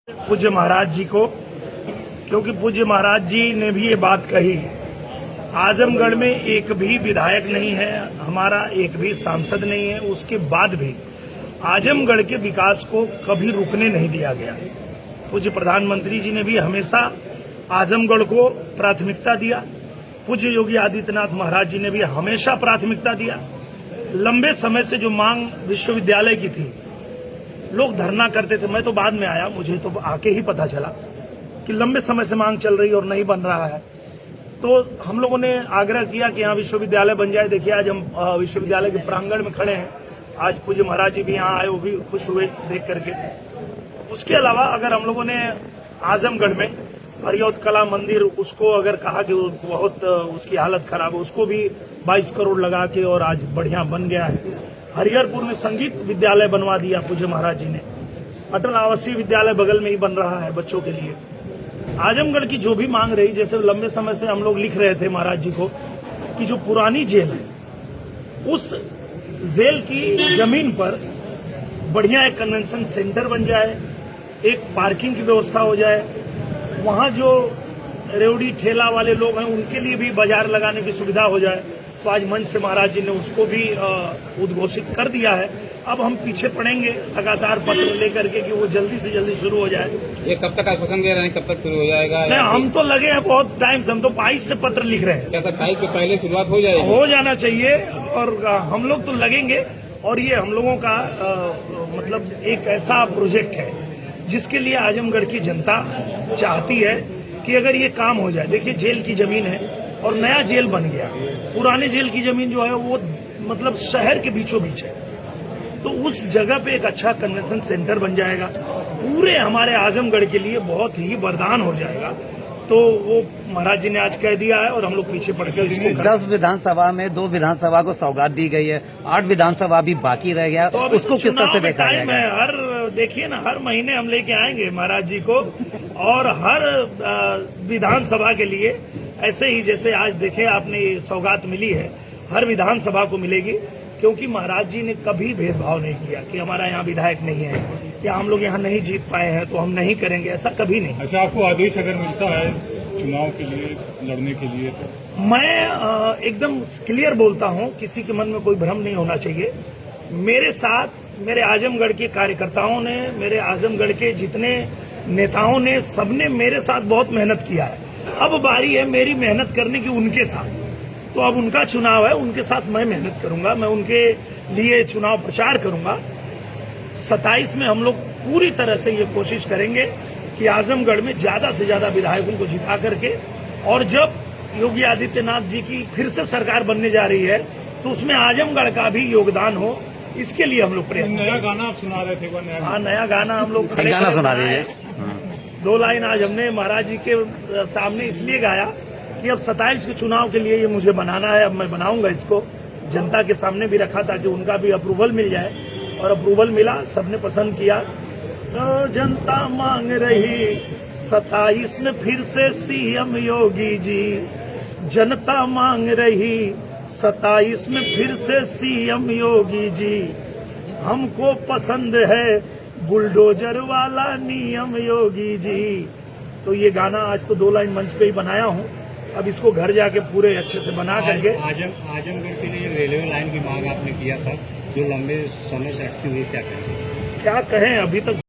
पूज्य महाराज जी को, क्योंकि पूज्य महाराज जी ने भी ये बात कही, आजमगढ़ में एक भी विधायक नहीं है, हमारा एक भी सांसद नहीं है, उसके बाद भी आजमगढ़ के विकास को कभी रुकने नहीं दिया गया। पूज्य प्रधानमंत्री जी ने भी हमेशा आजमगढ़ को प्राथमिकता दिया। पूज्य योगी आदित्यनाथ महाराज जी ने भी हमेशा प्राथमिकता दिया। लंबे समय से जो मांग विश्वविद्यालय की थी, लोग धरना करते थे, मैं तो बाद में आया, मुझे तो आके ही पता चला कि लंबे समय से मांग चल रही और नहीं बन रहा है। तो हम लोगों ने आग्रह किया कि यहाँ विश्वविद्यालय बन जाए। देखिए आज हम विश्वविद्यालय के प्रांगण में खड़े हैं। आज पूज्य महाराज जी भी यहाँ आए, वो भी खुश हुए देख करके। उसके अलावा अगर हम लोगों ने आजमगढ़ में हरियौत कला मंदिर, उसको अगर कहा कि बहुत उसकी हालत खराब है, उसको भी 22 करोड़ लगा के और आज बढ़िया बन गया है। हरिहरपुर में संगीत विद्यालय बनवा दिया पूज्य महाराज जी ने। अटल आवासीय विद्यालय बगल में ही बन रहा है बच्चों के लिए। आजमगढ़ की जो भी मांग रही, जैसे लंबे समय से हम लोग लिख रहे थे महाराज जी को कि जो पुरानी जेल है, उस जेल की जमीन पर बढ़िया एक कन्वेंशन सेंटर बन जाए, एक पार्किंग की व्यवस्था हो जाए, वहां जो रेवड़ी ठेला वाले लोग हैं उनके लिए भी बाजार लगाने की सुविधा हो जाए। तो आज मंच से महाराज जी ने उसको भी उद्घोषित कर दिया है। अब हम पीछे पड़ेंगे लगातार पत्र लेकर के कि वो जल्दी से जल्दी शुरू हो जाए। ये कब तक आश्वासन दे रहे हैं, कब तक शुरू हो जाएगा? नहीं, हम तो लगे हैं बहुत टाइम से, हम तो 22 से पत्र लिख रहे हैं। क्या 27 से पहले शुरुआत हो जाएगी? हो जाना चाहिए और हम लोग तो लगेंगे। और ये हम लोगों का मतलब एक ऐसा प्रोजेक्ट है जिसके लिए आजमगढ़ की जनता चाहती है कि अगर ये काम हो जाए। देखिए जेल की जमीन है और नया जेल बन गया, पुराने जेल की जमीन जो है वो मतलब शहर के बीचों बीच है, तो उस जगह पे एक अच्छा कन्वेंशन सेंटर बन जाएगा, पूरे हमारे आजमगढ़ के लिए बहुत ही वरदान हो जाएगा। तो वो महाराज जी ने आज कह दिया है और हम लोग पीछे पड़ के इसको 10 विधानसभा में 2 विधानसभा को सौगात दी गई है, 8 विधानसभा भी बाकी रह गया, तो उसको किस तरह से देखा जाएगा? हर देखिए ना, हर महीने हम लेके आएंगे महाराज जी को और हर विधानसभा के लिए ऐसे ही जैसे आज देखे आपने सौगात मिली है, हर विधानसभा को मिलेगी। क्योंकि महाराज जी ने कभी भेदभाव नहीं किया कि हमारा यहाँ विधायक नहीं है या हम लोग यहाँ नहीं जीत पाए हैं तो हम नहीं करेंगे, ऐसा कभी नहीं। अच्छा, आपको आदेश अगर मिलता है चुनाव के लिए लड़ने के लिए तो? मैं एकदम क्लियर बोलता हूँ, किसी के मन में कोई भ्रम नहीं होना चाहिए। मेरे साथ मेरे आजमगढ़ के कार्यकर्ताओं ने, मेरे आजमगढ़ के जितने नेताओं ने, सबने मेरे साथ बहुत मेहनत किया है। अब बारी है मेरी मेहनत करने की उनके साथ। तो अब उनका चुनाव है, उनके साथ मैं मेहनत करूंगा, मैं उनके लिए चुनाव प्रचार करूंगा। 27 में हम लोग पूरी तरह से ये कोशिश करेंगे कि आजमगढ़ में ज्यादा से ज्यादा विधायकों को जिता करके, और जब योगी आदित्यनाथ जी की फिर से सरकार बनने जा रही है तो उसमें आजमगढ़ का भी योगदान हो, इसके लिए हम लोग प्रयत्न। नया गाना आप सुना रहे थे? हाँ, नया गाना हम लोग गाना सुना दीजिए। 2 लाइन आज हमने महाराज जी के सामने इसलिए गाया कि अब 27 के चुनाव के लिए ये मुझे बनाना है। अब मैं बनाऊंगा इसको, जनता के सामने भी रखा ताकि उनका भी अप्रूवल मिल जाए, और अप्रूवल मिला, सबने पसंद किया। तो जनता मांग रही 27 में फिर से सीएम योगी जी, जनता मांग रही 27 में फिर से सीएम योगी जी, हमको पसंद है बुलडोजर वाला नियम योगी जी। तो ये गाना आज तो 2 लाइन मंच पे ही बनाया हूँ, अब इसको घर जाके पूरे अच्छे से बना करके। आजमगढ़ के लिए रेलवे लाइन की मांग आपने किया था जो लंबे समय से अटकी हुई, क्या कहें? क्या कहें, अभी तक